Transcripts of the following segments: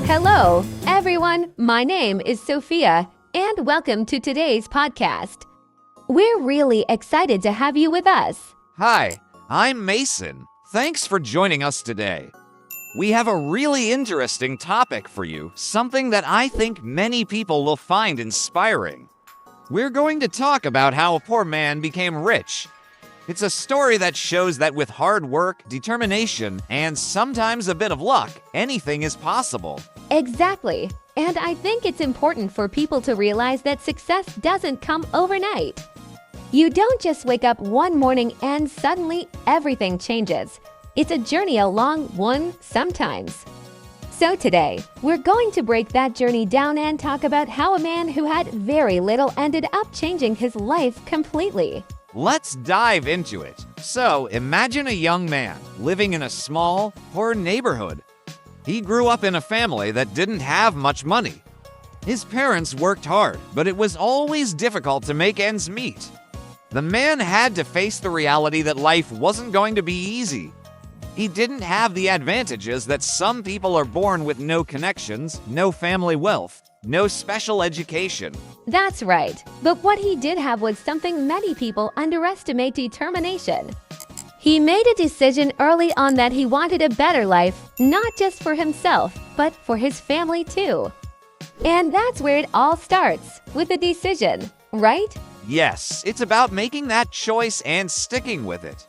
Hello, everyone. My name is Sophia, and welcome to today's podcast. We're really excited to have you with us. Hi, I'm Mason. Thanks for joining us today. We have a really interesting topic for you, something that I think many people will find inspiring. We're going to talk about how a poor man became rich. It's a story that shows that with hard work, determination, and sometimes a bit of luck, anything is possible. Exactly. And I think it's important for people to realize that success doesn't come overnight. You don't just wake up one morning and suddenly everything changes. It's a journey along one sometimes. So today, we're going to break that journey down and talk about how a man who had very little ended up changing his life completely. Let's dive into it. So, imagine a young man living in a small, poor neighborhood. He grew up in a family that didn't have much money. His parents worked hard, but it was always difficult to make ends meet. The man had to face the reality that life wasn't going to be easy. He didn't have the advantages that some people are born with: no connections, no family wealth, no special education. That's right. But what he did have was something many people underestimate: determination. He made a decision early on that he wanted a better life, not just for himself, but for his family too. And that's where it all starts, with a decision, right? Yes, it's about making that choice and sticking with it.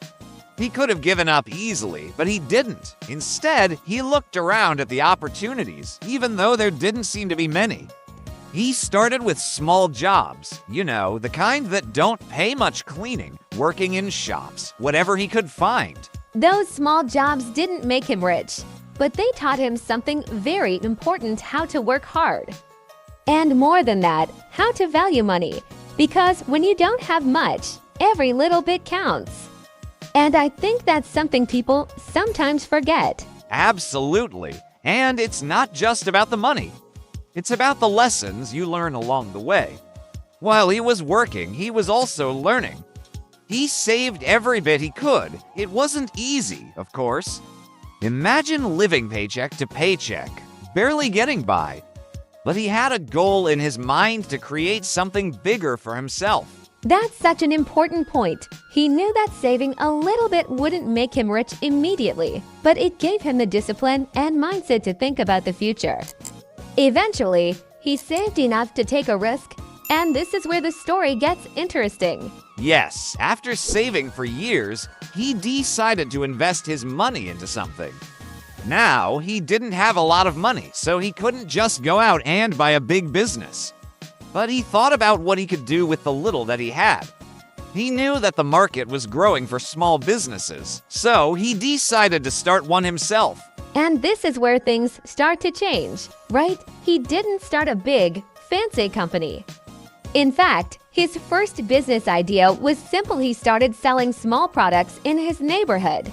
He could have given up easily, but he didn't. Instead, he looked around at the opportunities, even though there didn't seem to be many. He started with small jobs, the kind that don't pay much: cleaning, working in shops, whatever he could find. Those small jobs didn't make him rich, but they taught him something very important: how to work hard. And more than that, how to value money. Because when you don't have much, every little bit counts. And I think that's something people sometimes forget. Absolutely. And it's not just about the money. It's about the lessons you learn along the way. While he was working, he was also learning. He saved every bit he could. It wasn't easy, of course. Imagine living paycheck to paycheck, barely getting by. But he had a goal in his mind to create something bigger for himself. That's such an important point. He knew that saving a little bit wouldn't make him rich immediately, but it gave him the discipline and mindset to think about the future. Eventually, he saved enough to take a risk, and this is where the story gets interesting. Yes, after saving for years, he decided to invest his money into something. Now, he didn't have a lot of money, so he couldn't just go out and buy a big business. But he thought about what he could do with the little that he had. He knew that the market was growing for small businesses, so he decided to start one himself. And this is where things start to change, right? He didn't start a big, fancy company. In fact, his first business idea was simple. He started selling small products in his neighborhood.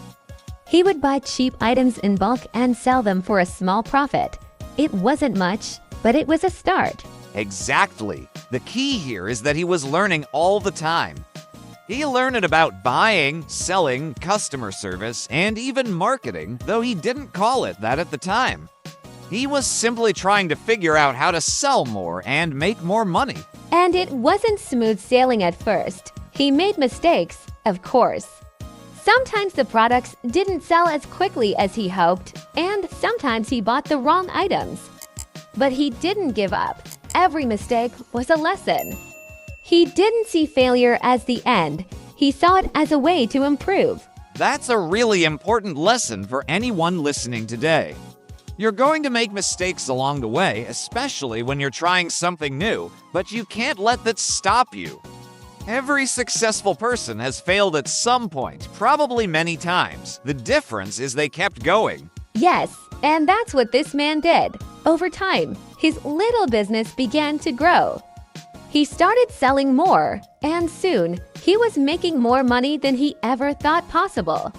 He would buy cheap items in bulk and sell them for a small profit. It wasn't much, but it was a start. Exactly. The key here is that he was learning all the time. He learned about buying, selling, customer service, and even marketing, though he didn't call it that at the time. He was simply trying to figure out how to sell more and make more money. And it wasn't smooth sailing at first. He made mistakes, of course. Sometimes the products didn't sell as quickly as he hoped, and sometimes he bought the wrong items. But he didn't give up. Every mistake was a lesson. He didn't see failure as the end. He saw it as a way to improve. That's a really important lesson for anyone listening today. You're going to make mistakes along the way, especially when you're trying something new, but you can't let that stop you. Every successful person has failed at some point, probably many times. The difference is they kept going. Yes, and that's what this man did. Over time, his little business began to grow. He started selling more, and soon, he was making more money than he ever thought possible.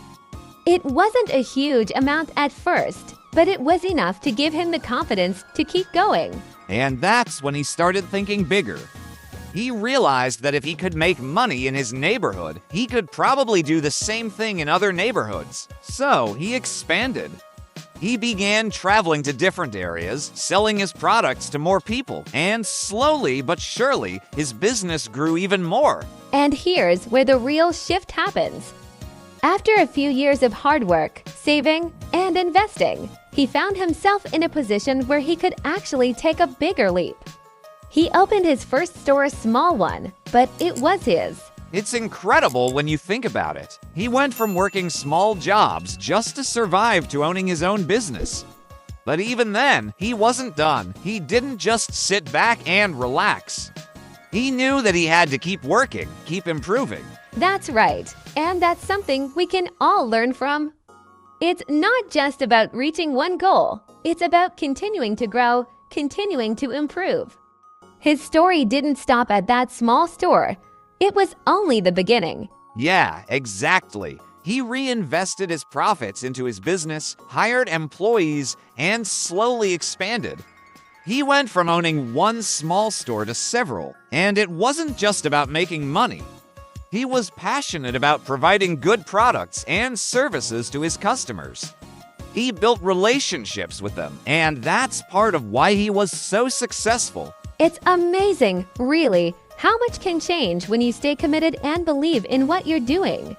It wasn't a huge amount at first, but it was enough to give him the confidence to keep going. And that's when he started thinking bigger. He realized that if he could make money in his neighborhood, he could probably do the same thing in other neighborhoods. So he expanded. He began traveling to different areas, selling his products to more people, and slowly but surely, his business grew even more. And here's where the real shift happens. After a few years of hard work, saving, and investing, he found himself in a position where he could actually take a bigger leap. He opened his first store, a small one, but it was his. It's incredible when you think about it. He went from working small jobs just to survive to owning his own business. But even then, he wasn't done. He didn't just sit back and relax. He knew that he had to keep working, keep improving. That's right, and that's something we can all learn from. It's not just about reaching one goal. It's about continuing to grow, continuing to improve. His story didn't stop at that small store. It was only the beginning. Yeah, exactly. He reinvested his profits into his business, hired employees, and slowly expanded. He went from owning one small store to several, and it wasn't just about making money. He was passionate about providing good products and services to his customers. He built relationships with them, and that's part of why he was so successful. It's amazing, really, how much can change when you stay committed and believe in what you're doing.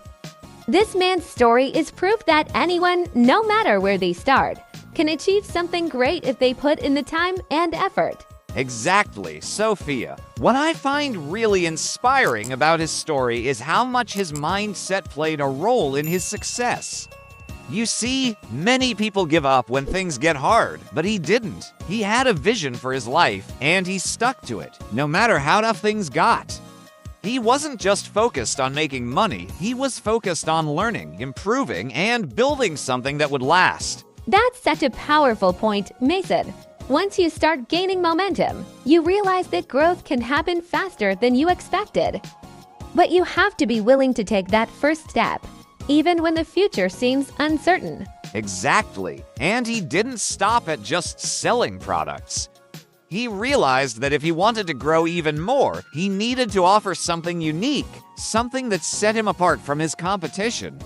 This man's story is proof that anyone, no matter where they start, can achieve something great if they put in the time and effort. Exactly, Sophia. What I find really inspiring about his story is how much his mindset played a role in his success. You see, many people give up when things get hard, but he didn't. He had a vision for his life, and he stuck to it, no matter how tough things got. He wasn't just focused on making money, he was focused on learning, improving, and building something that would last. That's such a powerful point, Mason. Once you start gaining momentum, you realize that growth can happen faster than you expected. But you have to be willing to take that first step, even when the future seems uncertain. Exactly. And he didn't stop at just selling products. He realized that if he wanted to grow even more, he needed to offer something unique, something that set him apart from his competition.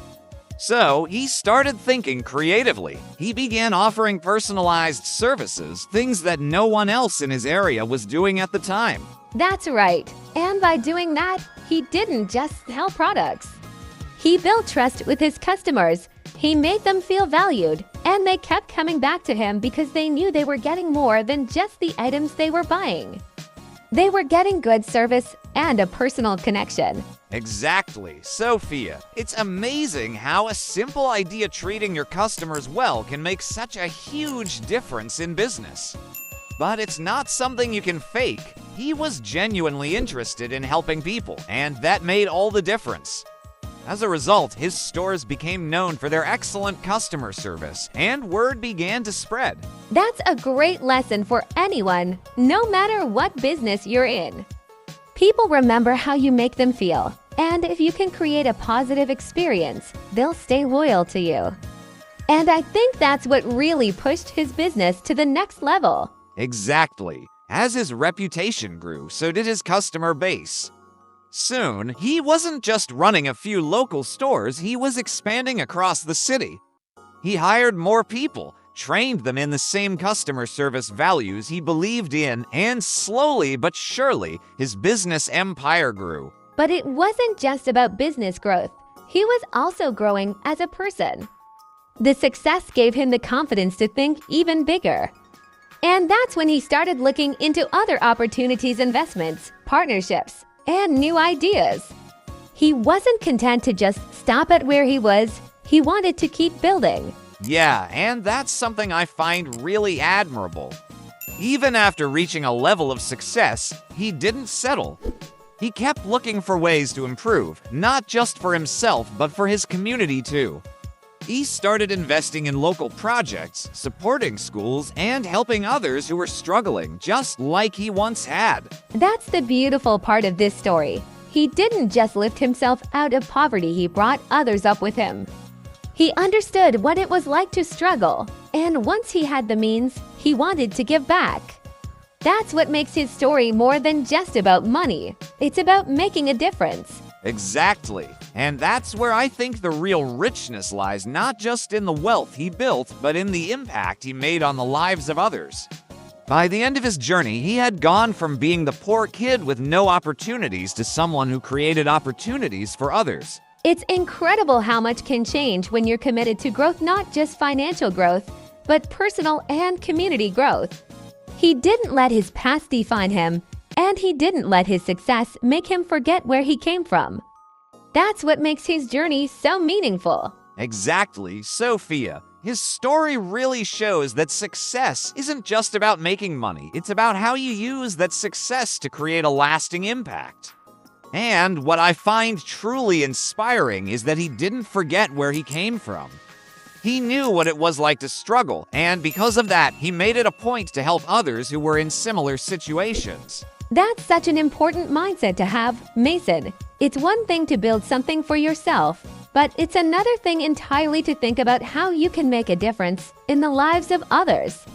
So he started thinking creatively. He began offering personalized services, things that no one else in his area was doing at the time. That's right. And by doing that, he didn't just sell products. He built trust with his customers. He made them feel valued, and they kept coming back to him because they knew they were getting more than just the items they were buying. They were getting good service and a personal connection. Exactly, Sophia. It's amazing how a simple idea treating your customers well can make such a huge difference in business. But it's not something you can fake. He was genuinely interested in helping people, and that made all the difference. As a result, his stores became known for their excellent customer service, and word began to spread. That's a great lesson for anyone, no matter what business you're in. People remember how you make them feel, and if you can create a positive experience, they'll stay loyal to you. And I think that's what really pushed his business to the next level. Exactly. As his reputation grew, so did his customer base. Soon, he wasn't just running a few local stores, he was expanding across the city. He hired more people, trained them in the same customer service values he believed in, and slowly but surely, his business empire grew. But it wasn't just about business growth. He was also growing as a person. The success gave him the confidence to think even bigger. And that's when he started looking into other opportunities, investments, partnerships, and new ideas. He wasn't content to just stop at where he was. He wanted to keep building. Yeah, and that's something I find really admirable. Even after reaching a level of success, he didn't settle. He kept looking for ways to improve, not just for himself, but for his community too. He started investing in local projects, supporting schools, and helping others who were struggling, just like he once had. That's the beautiful part of this story. He didn't just lift himself out of poverty, he brought others up with him. He understood what it was like to struggle, and once he had the means, he wanted to give back. That's what makes his story more than just about money. It's about making a difference. Exactly. And that's where I think the real richness lies, not just in the wealth he built, but in the impact he made on the lives of others. By the end of his journey, he had gone from being the poor kid with no opportunities to someone who created opportunities for others. It's incredible how much can change when you're committed to growth, not just financial growth, but personal and community growth. He didn't let his past define him, and he didn't let his success make him forget where he came from. That's what makes his journey so meaningful. Exactly, Sophia. His story really shows that success isn't just about making money, it's about how you use that success to create a lasting impact. And what I find truly inspiring is that he didn't forget where he came from. He knew what it was like to struggle, and because of that, he made it a point to help others who were in similar situations. That's such an important mindset to have, Mason. It's one thing to build something for yourself, but it's another thing entirely to think about how you can make a difference in the lives of others.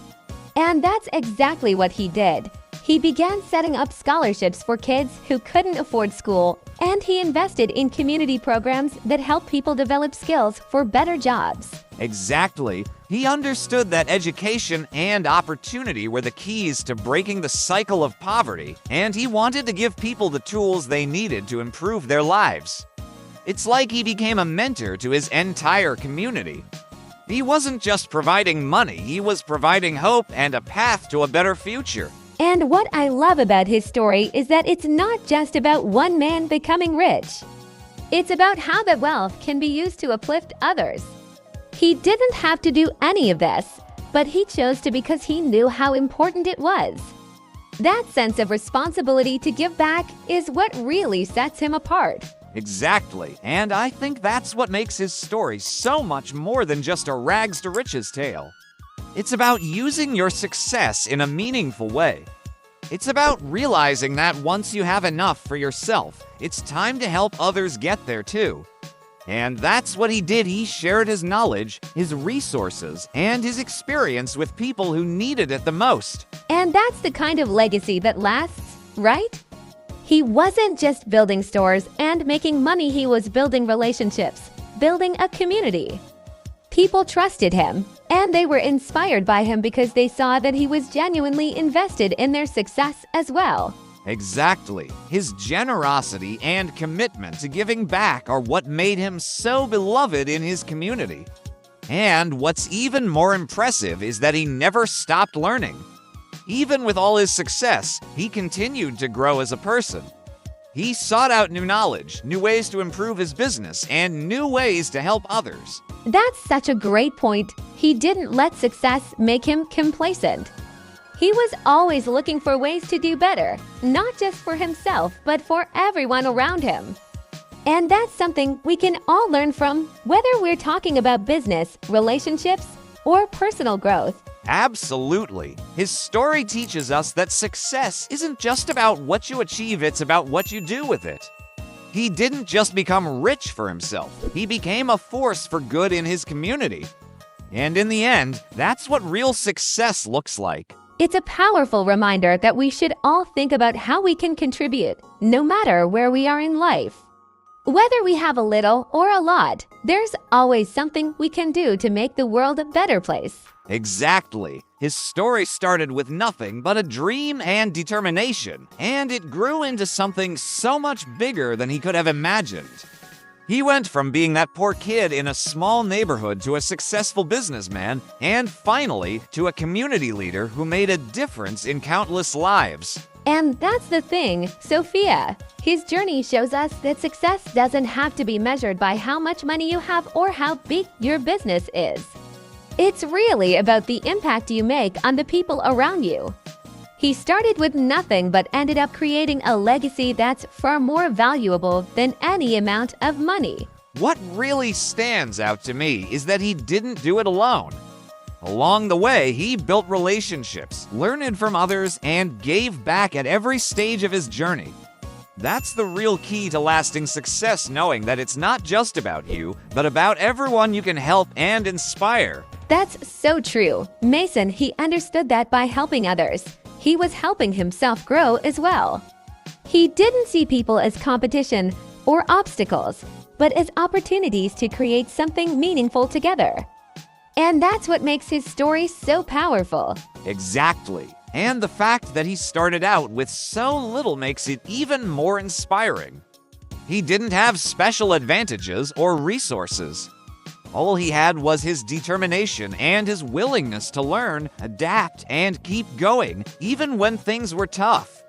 And that's exactly what he did. He began setting up scholarships for kids who couldn't afford school, and he invested in community programs that help people develop skills for better jobs. Exactly. He understood that education and opportunity were the keys to breaking the cycle of poverty, and he wanted to give people the tools they needed to improve their lives. It's like he became a mentor to his entire community. He wasn't just providing money, he was providing hope and a path to a better future. And what I love about his story is that it's not just about one man becoming rich. It's about how that wealth can be used to uplift others. He didn't have to do any of this, but he chose to because he knew how important it was. That sense of responsibility to give back is what really sets him apart. Exactly, and I think that's what makes his story so much more than just a rags to riches tale. It's about using your success in a meaningful way. It's about realizing that once you have enough for yourself, it's time to help others get there too. And that's what he did. He shared his knowledge, his resources, and his experience with people who needed it the most. And that's the kind of legacy that lasts, right? He wasn't just building stores and making money, he was building relationships, building a community. People trusted him, and they were inspired by him because they saw that he was genuinely invested in their success as well. Exactly. His generosity and commitment to giving back are what made him so beloved in his community. And what's even more impressive is that he never stopped learning. Even with all his success, he continued to grow as a person. He sought out new knowledge, new ways to improve his business, and new ways to help others. That's such a great point. He didn't let success make him complacent. He was always looking for ways to do better, not just for himself, but for everyone around him. And that's something we can all learn from, whether we're talking about business, relationships, or personal growth. Absolutely. His story teaches us that success isn't just about what you achieve, it's about what you do with it. He didn't just become rich for himself, he became a force for good in his community. And in the end, that's what real success looks like. It's a powerful reminder that we should all think about how we can contribute, no matter where we are in life. Whether we have a little or a lot, there's always something we can do to make the world a better place. Exactly. His story started with nothing but a dream and determination, and it grew into something so much bigger than he could have imagined. He went from being that poor kid in a small neighborhood to a successful businessman, and finally to a community leader who made a difference in countless lives. And that's the thing, Sophia. His journey shows us that success doesn't have to be measured by how much money you have or how big your business is. It's really about the impact you make on the people around you. He started with nothing but ended up creating a legacy that's far more valuable than any amount of money. What really stands out to me is that he didn't do it alone. Along the way, he built relationships, learned from others, and gave back at every stage of his journey. That's the real key to lasting success, knowing that it's not just about you, but about everyone you can help and inspire. That's so true. Mason, he understood that by helping others, he was helping himself grow as well. He didn't see people as competition or obstacles. but as opportunities to create something meaningful together. And that's what makes his story so powerful. Exactly. And the fact that he started out with so little makes it even more inspiring. He didn't have special advantages or resources. All he had was his determination and his willingness to learn, adapt, and keep going, even when things were tough.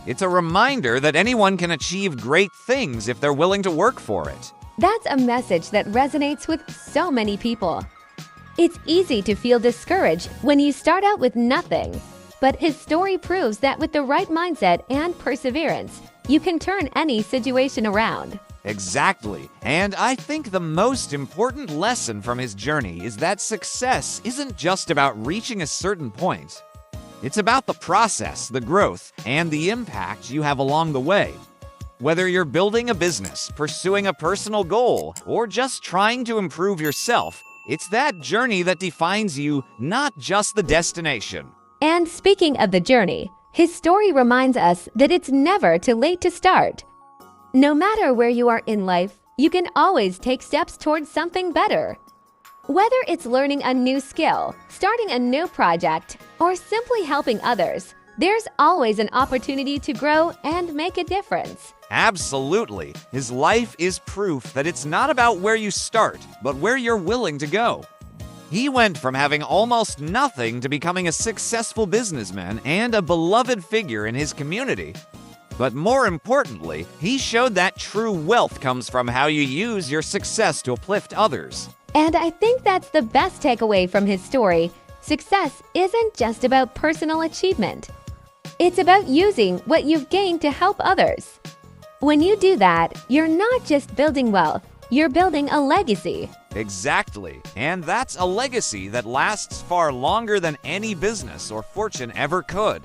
It's a reminder that anyone can achieve great things if they're willing to work for it. That's a message that resonates with so many people. It's easy to feel discouraged when you start out with nothing, but his story proves that with the right mindset and perseverance, you can turn any situation around. Exactly. And I think the most important lesson from his journey is that success isn't just about reaching a certain point. It's about the process, the growth, and the impact you have along the way. Whether you're building a business, pursuing a personal goal, or just trying to improve yourself, it's that journey that defines you, not just the destination. And speaking of the journey, his story reminds us that it's never too late to start. No matter where you are in life, you can always take steps towards something better. Whether it's learning a new skill, starting a new project, or simply helping others, there's always an opportunity to grow and make a difference. Absolutely. His life is proof that it's not about where you start, but where you're willing to go. He went from having almost nothing to becoming a successful businessman and a beloved figure in his community. But more importantly, he showed that true wealth comes from how you use your success to uplift others. And I think that's the best takeaway from his story. Success isn't just about personal achievement. It's about using what you've gained to help others. When you do that, you're not just building wealth, you're building a legacy. Exactly. And that's a legacy that lasts far longer than any business or fortune ever could.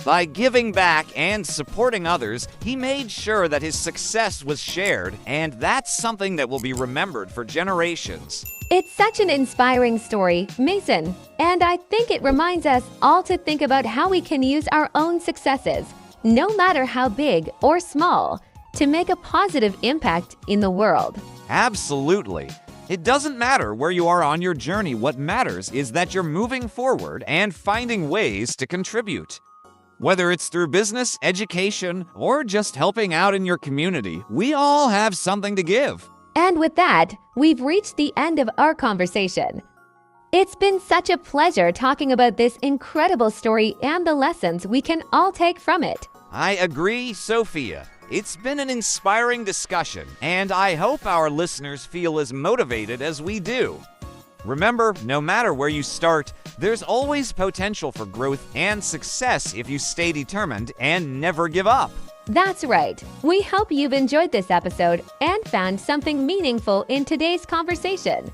By giving back and supporting others, he made sure that his success was shared, and that's something that will be remembered for generations. It's such an inspiring story, Mason, and I think it reminds us all to think about how we can use our own successes, no matter how big or small, to make a positive impact in the world. Absolutely. It doesn't matter where you are on your journey. What matters is that you're moving forward and finding ways to contribute. Whether it's through business, education, or just helping out in your community, we all have something to give. And with that, we've reached the end of our conversation. It's been such a pleasure talking about this incredible story and the lessons we can all take from it. I agree, Sophia. It's been an inspiring discussion, and I hope our listeners feel as motivated as we do. Remember, no matter where you start, there's always potential for growth and success if you stay determined and never give up. That's right. We hope you've enjoyed this episode and found something meaningful in today's conversation.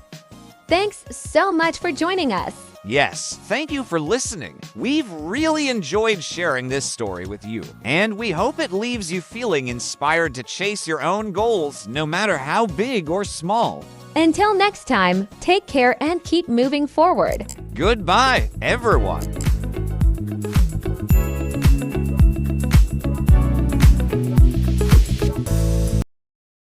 Thanks so much for joining us. Yes, thank you for listening. We've really enjoyed sharing this story with you, and we hope it leaves you feeling inspired to chase your own goals, no matter how big or small. Until next time, take care and keep moving forward. Goodbye, everyone.